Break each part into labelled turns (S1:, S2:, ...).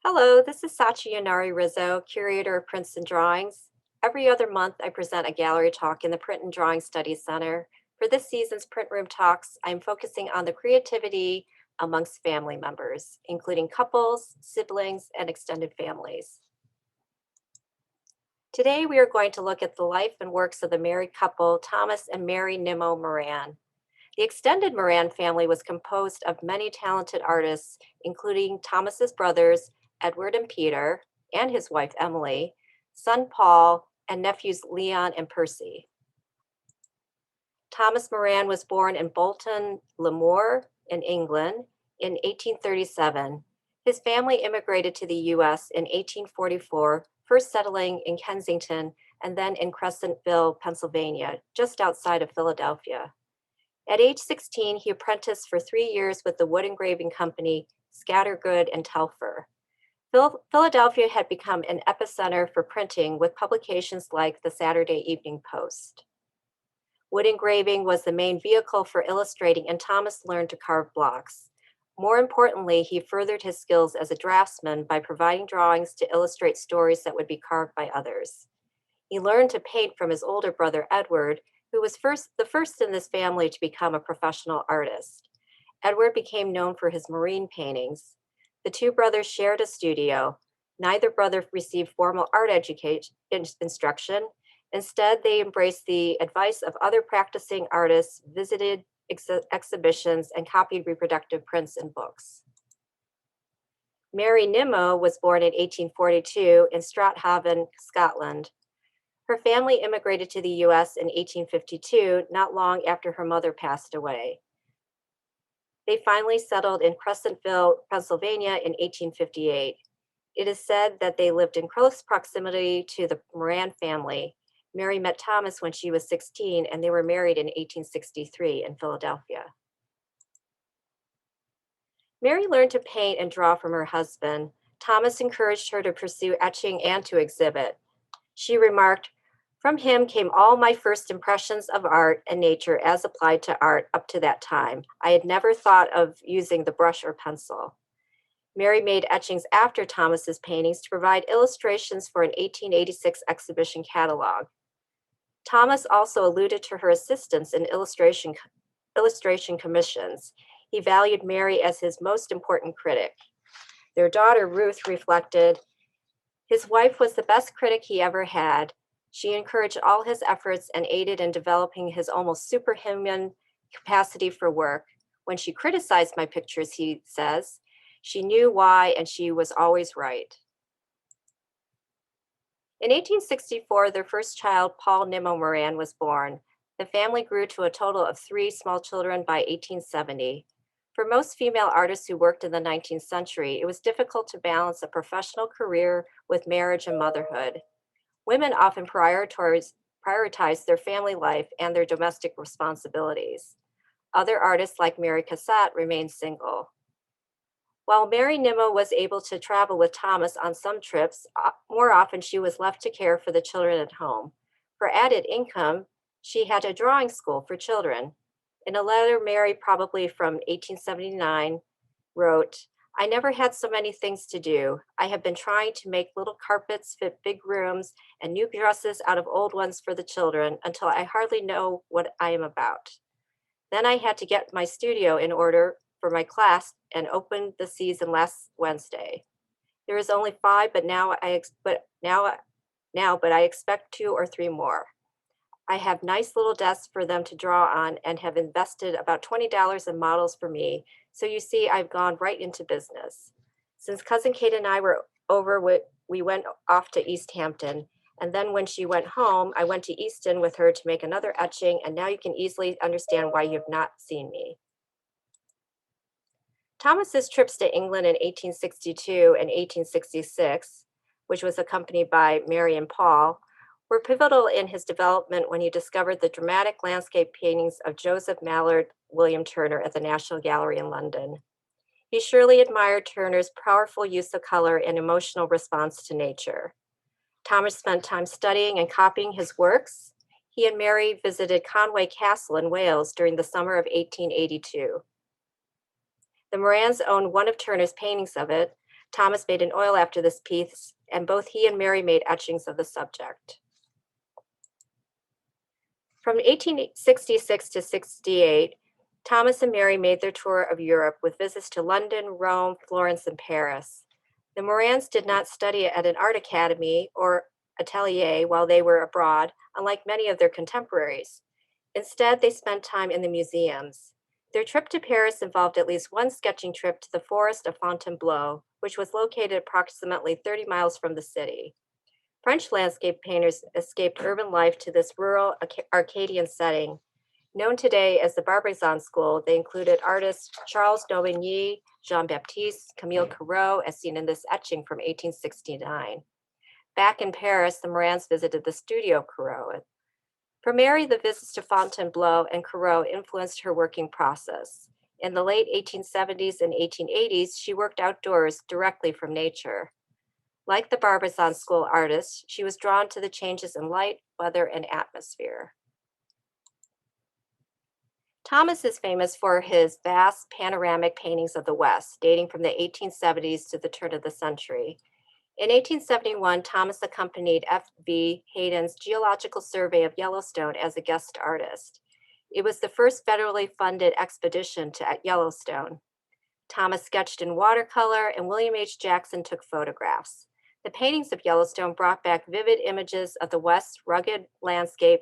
S1: Hello, this is Sachi Yanari-Rizzo, Curator of Prints and Drawings. Every other month, I present a gallery talk in the Print and Drawing Studies Center. For this season's Print Room Talks, I'm focusing on the creativity amongst family members, including couples, siblings, and extended families. Today, we are going to look at the life and works of the married couple, Thomas and Mary Nimmo Moran. The extended Moran family was composed of many talented artists, including Thomas's brothers, Edward and Peter, and his wife Emily, son Paul, and nephews Leon and Percy. Thomas Moran was born in Bolton le Moor in England in 1837. His family immigrated to the US in 1844, first settling in Kensington and then in Crescentville, Pennsylvania, just outside of Philadelphia. At age 16, he apprenticed for 3 years with the wood engraving company Scattergood and Telfer. Philadelphia had become an epicenter for printing with publications like the Saturday Evening Post. Wood engraving was the main vehicle for illustrating, and Thomas learned to carve blocks. More importantly, he furthered his skills as a draftsman by providing drawings to illustrate stories that would be carved by others. He learned to paint from his older brother, Edward, who was the first in this family to become a professional artist. Edward became known for his marine paintings. The two brothers shared a studio. Neither brother received formal art education instruction. Instead, they embraced the advice of other practicing artists, visited exhibitions, and copied reproductive prints and books. Mary Nimmo was born in 1842 in Strathaven, Scotland. Her family immigrated to the US in 1852, not long after her mother passed away. They finally settled in Crescentville, Pennsylvania in 1858. It is said that they lived in close proximity to the Moran family. Mary met Thomas when she was 16, and they were married in 1863 in Philadelphia. Mary learned to paint and draw from her husband. Thomas encouraged her to pursue etching and to exhibit. She remarked, "From him came all my first impressions of art and nature as applied to art up to that time. I had never thought of using the brush or pencil." Mary made etchings after Thomas's paintings to provide illustrations for an 1886 exhibition catalog. Thomas also alluded to her assistance in illustration commissions. He valued Mary as his most important critic. Their daughter, Ruth, reflected, "His wife was the best critic he ever had. She encouraged all his efforts and aided in developing his almost superhuman capacity for work. When she criticized my pictures," he says, "she knew why and she was always right." In 1864, their first child, Paul Nimmo Moran, was born. The family grew to a total of 3 small children by 1870. For most female artists who worked in the 19th century, it was difficult to balance a professional career with marriage and motherhood. Women often prioritized their family life and their domestic responsibilities. Other artists, like Mary Cassatt, remained single. While Mary Nimmo was able to travel with Thomas on some trips, more often she was left to care for the children at home. For added income, she had a drawing school for children. In a letter, Mary, probably from 1879, wrote, "I never had so many things to do. I have been trying to make little carpets fit big rooms and new dresses out of old ones for the children until I hardly know what I am about. Then I had to get my studio in order for my class and opened the season last Wednesday. There is only 5, but now I expect 2 or 3 more. I have nice little desks for them to draw on and have invested about $20 in models for me. So you see, I've gone right into business. Since Cousin Kate and I were over, we went off to East Hampton. And then when she went home, I went to Easton with her to make another etching. And now you can easily understand why you've not seen me." Thomas's trips to England in 1862 and 1866, which was accompanied by Mary and Paul, were pivotal in his development when he discovered the dramatic landscape paintings of Joseph Mallard William Turner at the National Gallery in London. He surely admired Turner's powerful use of color and emotional response to nature. Thomas spent time studying and copying his works. He and Mary visited Conway Castle in Wales during the summer of 1882. The Morans owned one of Turner's paintings of it. Thomas made an oil after this piece, and both he and Mary made etchings of the subject. From 1866 to 68, Thomas and Mary made their tour of Europe with visits to London, Rome, Florence, and Paris. The Morans did not study at an art academy or atelier while they were abroad, unlike many of their contemporaries. Instead, they spent time in the museums. Their trip to Paris involved at least one sketching trip to the forest of Fontainebleau, which was located approximately 30 miles from the city. French landscape painters escaped urban life to this rural Arcadian setting. Known today as the Barbizon School, they included artists Charles Daubigny, Jean-Baptiste, Camille Corot, as seen in this etching from 1869. Back in Paris, the Morans visited the studio Corot. For Mary, the visits to Fontainebleau and Corot influenced her working process. In the late 1870s and 1880s, she worked outdoors directly from nature. Like the Barbizon School artists, she was drawn to the changes in light, weather, and atmosphere. Thomas is famous for his vast panoramic paintings of the West, dating from the 1870s to the turn of the century. In 1871, Thomas accompanied F.V. Hayden's Geological Survey of Yellowstone as a guest artist. It was the first federally funded expedition to Yellowstone. Thomas sketched in watercolor, and William H. Jackson took photographs. The paintings of Yellowstone brought back vivid images of the West's rugged landscape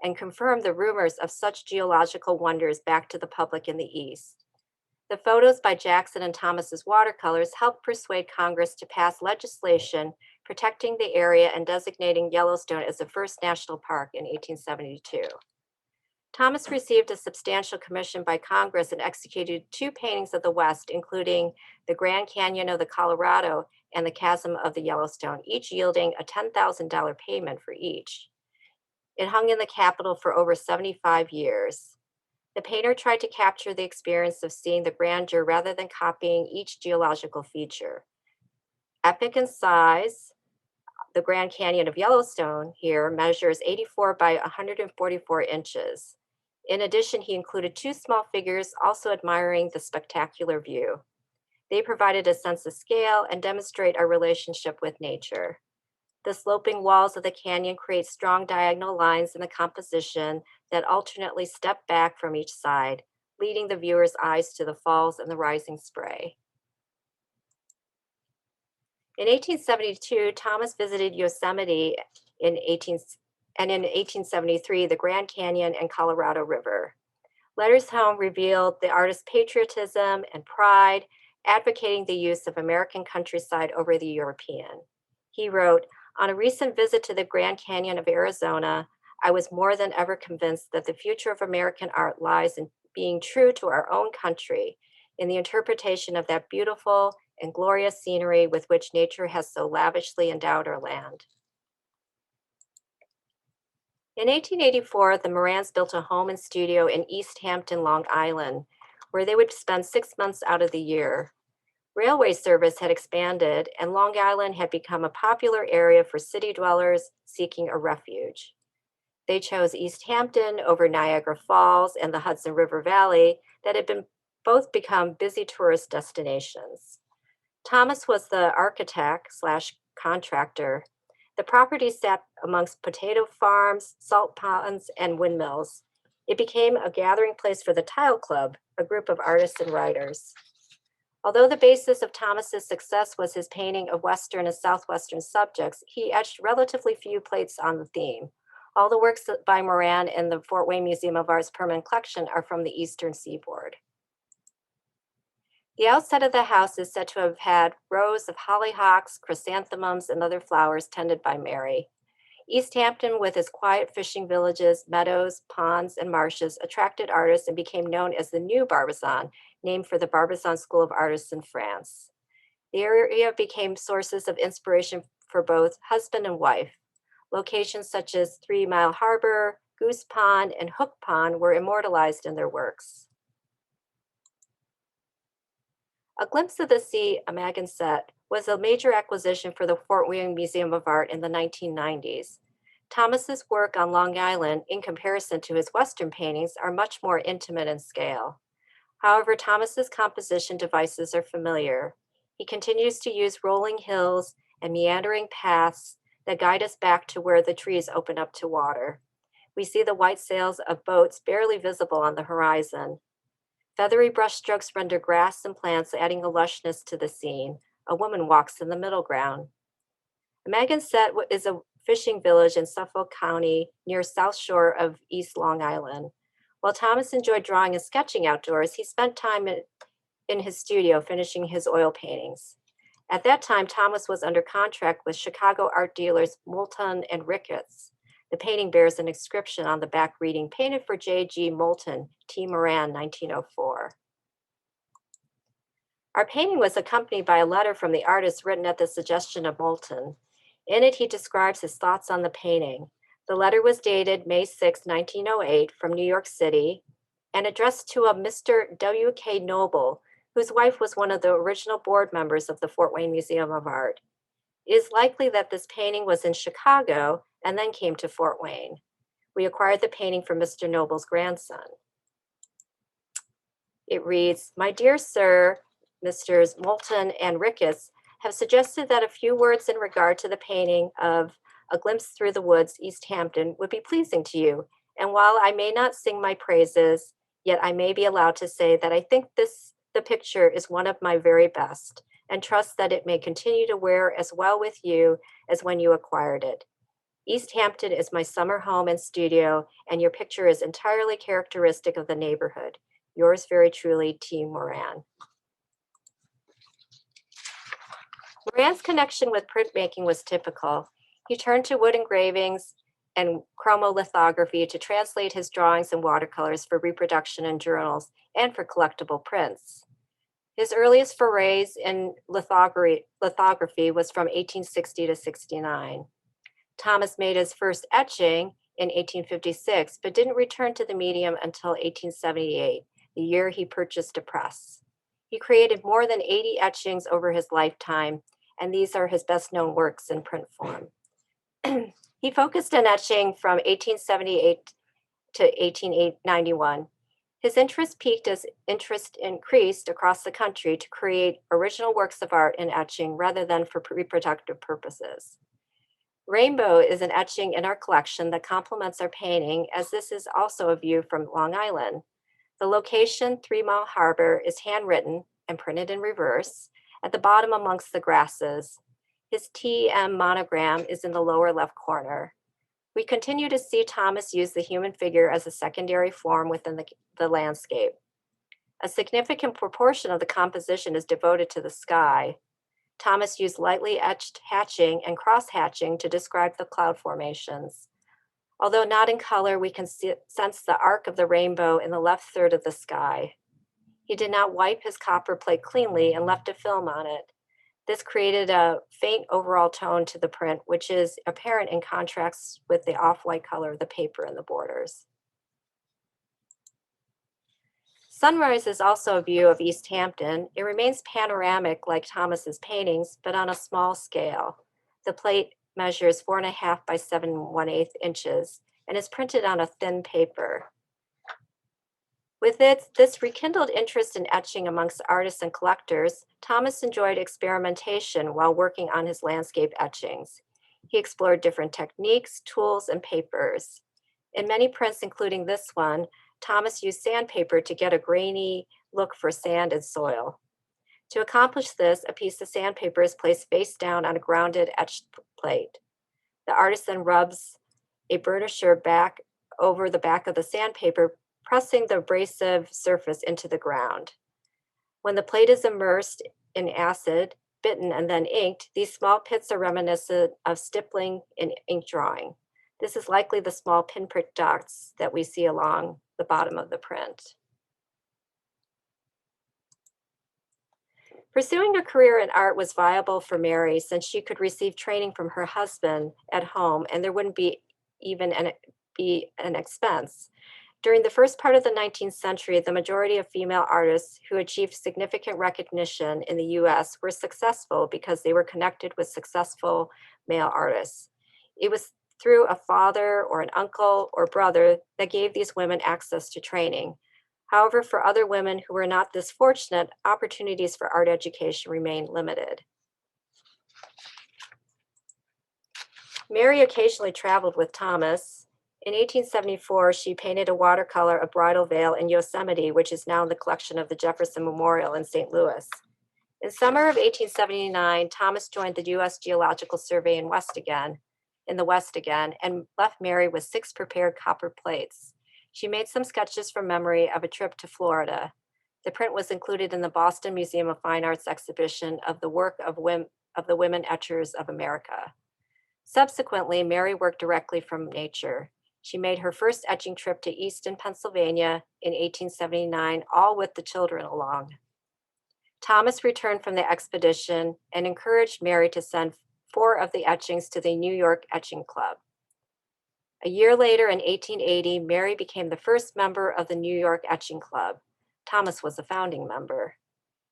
S1: and confirmed the rumors of such geological wonders back to the public in the East. The photos by Jackson and Thomas's watercolors helped persuade Congress to pass legislation protecting the area and designating Yellowstone as the first national park in 1872. Thomas received a substantial commission by Congress and executed two paintings of the West, including the Grand Canyon of the Colorado and the Chasm of the Yellowstone, each yielding a $10,000 payment for each. It hung in the Capitol for over 75 years. The painter tried to capture the experience of seeing the grandeur rather than copying each geological feature. Epic in size, the Grand Canyon of Yellowstone here measures 84 by 144 inches. In addition, he included two small figures also admiring the spectacular view. They provided a sense of scale and demonstrate our relationship with nature. The sloping walls of the canyon create strong diagonal lines in the composition that alternately step back from each side, leading the viewer's eyes to the falls and the rising spray. In 1872, Thomas visited Yosemite in 1873, the Grand Canyon and Colorado River. Letters home revealed the artist's patriotism and pride, advocating the use of American countryside over the European. He wrote, "On a recent visit to the Grand Canyon of Arizona, I was more than ever convinced that the future of American art lies in being true to our own country, in the interpretation of that beautiful and glorious scenery with which nature has so lavishly endowed our land." In 1884, the Morans built a home and studio in East Hampton, Long Island, where they would spend 6 months out of the year. Railway service had expanded, and Long Island had become a popular area for city dwellers seeking a refuge. They chose East Hampton over Niagara Falls and the Hudson River Valley that had both become busy tourist destinations. Thomas was the architect slash contractor. The property sat amongst potato farms, salt ponds, and windmills. It became a gathering place for the Tile Club, a group of artists and writers. Although the basis of Thomas's success was his painting of Western and Southwestern subjects, he etched relatively few plates on the theme. All the works by Moran in the Fort Wayne Museum of Art's permanent collection are from the Eastern Seaboard. The outside of the house is said to have had rows of hollyhocks, chrysanthemums, and other flowers tended by Mary. East Hampton, with its quiet fishing villages, meadows, ponds, and marshes, attracted artists and became known as the New Barbizon, named for the Barbizon School of Artists in France. The area became sources of inspiration for both husband and wife. Locations such as 3 Mile Harbor, Goose Pond, and Hook Pond were immortalized in their works. A Glimpse of the Sea, a Magazette, was a major acquisition for the Fort Wayne Museum of Art in the 1990s. Thomas's work on Long Island, in comparison to his Western paintings, are much more intimate in scale. However, Thomas's composition devices are familiar. He continues to use rolling hills and meandering paths that guide us back to where the trees open up to water. We see the white sails of boats barely visible on the horizon. Feathery brushstrokes render grass and plants, adding a lushness to the scene. A woman walks in the middle ground. Amagansett is a fishing village in Suffolk County near South Shore of East Long Island. While Thomas enjoyed drawing and sketching outdoors, he spent time in his studio finishing his oil paintings. At that time, Thomas was under contract with Chicago art dealers Moulton and Ricketts. The painting bears an inscription on the back reading, "Painted for J.G. Moulton, T. Moran, 1904." Our painting was accompanied by a letter from the artist written at the suggestion of Moulton. In it, he describes his thoughts on the painting. The letter was dated May 6, 1908, from New York City, and addressed to a Mr. W.K. Noble, whose wife was one of the original board members of the Fort Wayne Museum of Art. It is likely that this painting was in Chicago and then came to Fort Wayne. We acquired the painting from Mr. Noble's grandson. It reads, "My dear sir, Messrs. Moulton and Ricketts have suggested that a few words in regard to the painting of A Glimpse Through the Woods, East Hampton, would be pleasing to you. And while I may not sing my praises, yet I may be allowed to say that I think the picture is one of my very best, and trust that it may continue to wear as well with you as when you acquired it. East Hampton is my summer home and studio, and your picture is entirely characteristic of the neighborhood. Yours very truly, T. Moran." Moran's connection with printmaking was typical. He turned to wood engravings and chromolithography to translate his drawings and watercolors for reproduction in journals and for collectible prints. His earliest forays in lithography was from 1860 to 69. Thomas made his first etching in 1856, but didn't return to the medium until 1878, the year he purchased a press. He created more than 80 etchings over his lifetime, and these are his best-known works in print form. He focused on etching from 1878 to 1891. His interest peaked as interest increased across the country to create original works of art in etching rather than for reproductive purposes. Rainbow is an etching in our collection that complements our painting, as this is also a view from Long Island. The location, 3 Mile Harbor, is handwritten and printed in reverse at the bottom amongst the grasses. His TM monogram is in the lower left corner. We continue to see Thomas use the human figure as a secondary form within the landscape. A significant proportion of the composition is devoted to the sky. Thomas used lightly etched hatching and cross-hatching to describe the cloud formations. Although not in color, we can sense the arc of the rainbow in the left third of the sky. He did not wipe his copper plate cleanly and left a film on it. This created a faint overall tone to the print, which is apparent in contrast with the off-white color of the paper and the borders. Sunrise is also a view of East Hampton. It remains panoramic like Thomas's paintings, but on a small scale. The plate measures 4.5 by 7.1/8 inches and is printed on a thin paper. With this rekindled interest in etching amongst artists and collectors, Thomas enjoyed experimentation while working on his landscape etchings. He explored different techniques, tools, and papers. In many prints, including this one, Thomas used sandpaper to get a grainy look for sand and soil. To accomplish this, a piece of sandpaper is placed face down on a grounded etched plate. The artist then rubs a burnisher back over the back of the sandpaper, pressing the abrasive surface into the ground. When the plate is immersed in acid, bitten, and then inked, these small pits are reminiscent of stippling in ink drawing. This is likely the small pinprick dots that we see along the bottom of the print. Pursuing a career in art was viable for Mary since she could receive training from her husband at home, and there wouldn't be an expense. During the first part of the 19th century, the majority of female artists who achieved significant recognition in the US were successful because they were connected with successful male artists. It was through a father or an uncle or brother that gave these women access to training. However, for other women who were not this fortunate, opportunities for art education remained limited. Mary occasionally traveled with Thomas. In 1874, she painted a watercolor of Bridal Veil in Yosemite, which is now in the collection of the Jefferson Memorial in St. Louis. In summer of 1879, Thomas joined the U.S. Geological Survey in the West again, and left Mary with 6 prepared copper plates. She made some sketches from memory of a trip to Florida. The print was included in the Boston Museum of Fine Arts exhibition of the work of the women etchers of America. Subsequently, Mary worked directly from nature. She made her first etching trip to Easton, Pennsylvania in 1879, all with the children along. Thomas returned from the expedition and encouraged Mary to send 4 of the etchings to the New York Etching Club. A year later, in 1880, Mary became the first member of the New York Etching Club. Thomas was a founding member.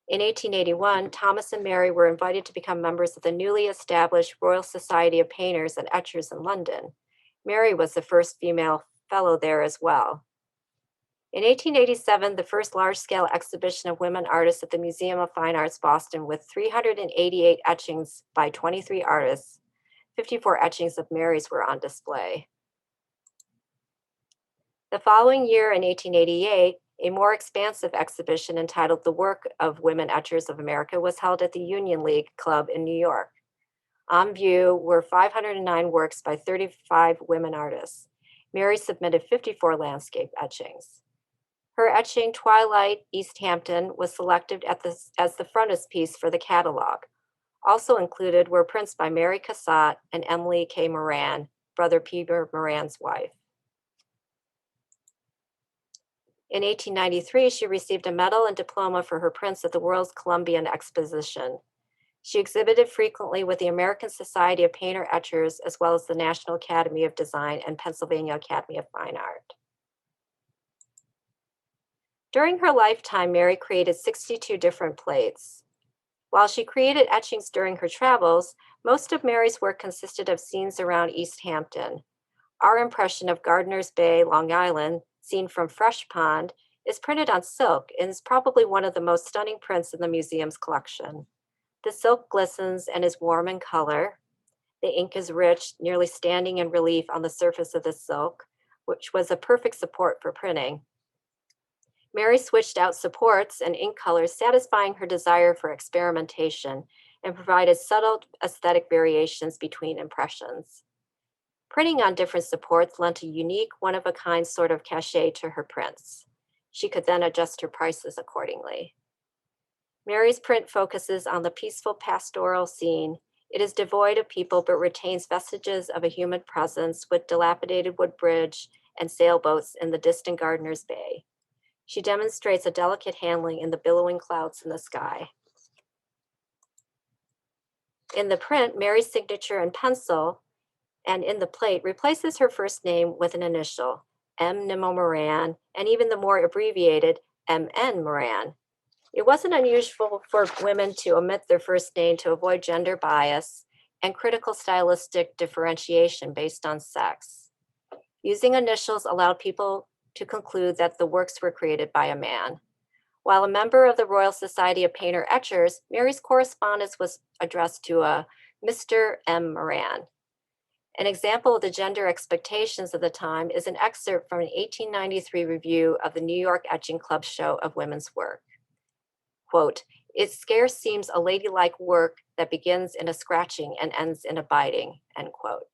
S1: In 1881, Thomas and Mary were invited to become members of the newly established Royal Society of Painters and Etchers in London. Mary was the first female fellow there as well. In 1887, the first large-scale exhibition of women artists at the Museum of Fine Arts, Boston, with 388 etchings by 23 artists. 54 etchings of Mary's were on display. The following year, in 1888, a more expansive exhibition entitled The Work of Women Etchers of America was held at the Union League Club in New York. On view were 509 works by 35 women artists. Mary submitted 54 landscape etchings. Her etching, Twilight, East Hampton, was selected as the frontispiece for the catalog. Also included were prints by Mary Cassatt and Emily K. Moran, Brother Peter Moran's wife. In 1893, she received a medal and diploma for her prints at the World's Columbian Exposition. She exhibited frequently with the American Society of Painter Etchers, as well as the National Academy of Design and Pennsylvania Academy of Fine Art. During her lifetime, Mary created 62 different plates. While she created etchings during her travels, most of Mary's work consisted of scenes around East Hampton. Our impression of Gardiner's Bay, Long Island, seen from Fresh Pond, is printed on silk and is probably one of the most stunning prints in the museum's collection. The silk glistens and is warm in color. The ink is rich, nearly standing in relief on the surface of the silk, which was a perfect support for printing. Mary switched out supports and ink colors, satisfying her desire for experimentation, and provided subtle aesthetic variations between impressions. Printing on different supports lent a unique, one-of-a-kind sort of cachet to her prints. She could then adjust her prices accordingly. Mary's print focuses on the peaceful pastoral scene. It is devoid of people but retains vestiges of a human presence with dilapidated wood bridge and sailboats in the distant Gardiner's Bay. She demonstrates a delicate handling in the billowing clouds in the sky. In the print, Mary's signature in pencil and in the plate replaces her first name with an initial, M. Nimmo Moran, and even the more abbreviated M.N. Moran. It wasn't unusual for women to omit their first name to avoid gender bias and critical stylistic differentiation based on sex. Using initials allowed people to conclude that the works were created by a man. While a member of the Royal Society of Painter Etchers, Mary's correspondence was addressed to a Mr. M. Moran. An example of the gender expectations of the time is an excerpt from an 1893 review of the New York Etching Club show of women's work. Quote, "It scarce seems a ladylike work that begins in a scratching and ends in a biting," end quote.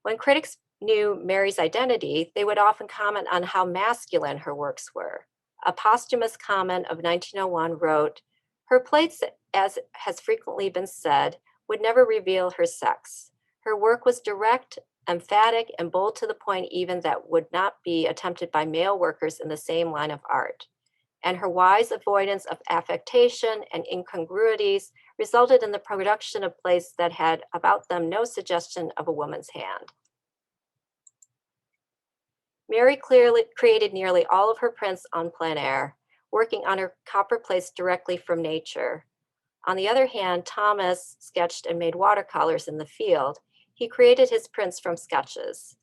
S1: When critics knew Mary's identity, they would often comment on how masculine her works were. A posthumous comment of 1901 wrote, "Her plates, as has frequently been said, would never reveal her sex. Her work was direct, emphatic, and bold to the point even that would not be attempted by male workers in the same line of art. And her wise avoidance of affectation and incongruities resulted in the production of plates that had about them no suggestion of a woman's hand." Mary clearly created nearly all of her prints on plein air, working on her copper plates directly from nature. On the other hand, Thomas sketched and made watercolors in the field. He created his prints from sketches.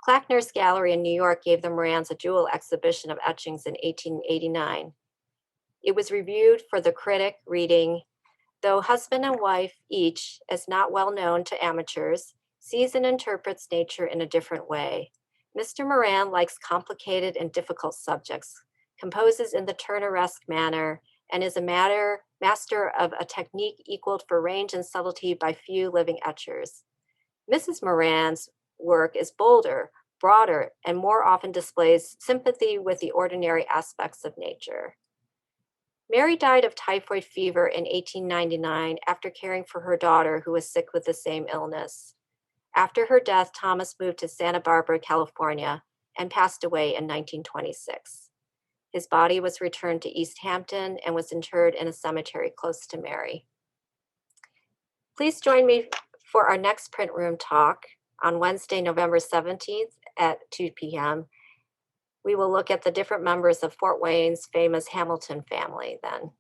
S1: Klackner's Gallery in New York gave the Morans a jewel exhibition of etchings in 1889. It was reviewed for the critic reading, "Though husband and wife each, as not well known to amateurs, sees and interprets nature in a different way. Mr. Moran likes complicated and difficult subjects, composes in the Turneresque manner, and is a master of a technique equaled for range and subtlety by few living etchers. Mrs. Moran's work is bolder, broader, and more often displays sympathy with the ordinary aspects of nature." Mary died of typhoid fever in 1899 after caring for her daughter who was sick with the same illness. After her death, Thomas moved to Santa Barbara, California, and passed away in 1926. His body was returned to East Hampton and was interred in a cemetery close to Mary. Please join me for our next print room talk on Wednesday, November 17th at 2 p.m. We will look at the different members of Fort Wayne's famous Hamilton family then.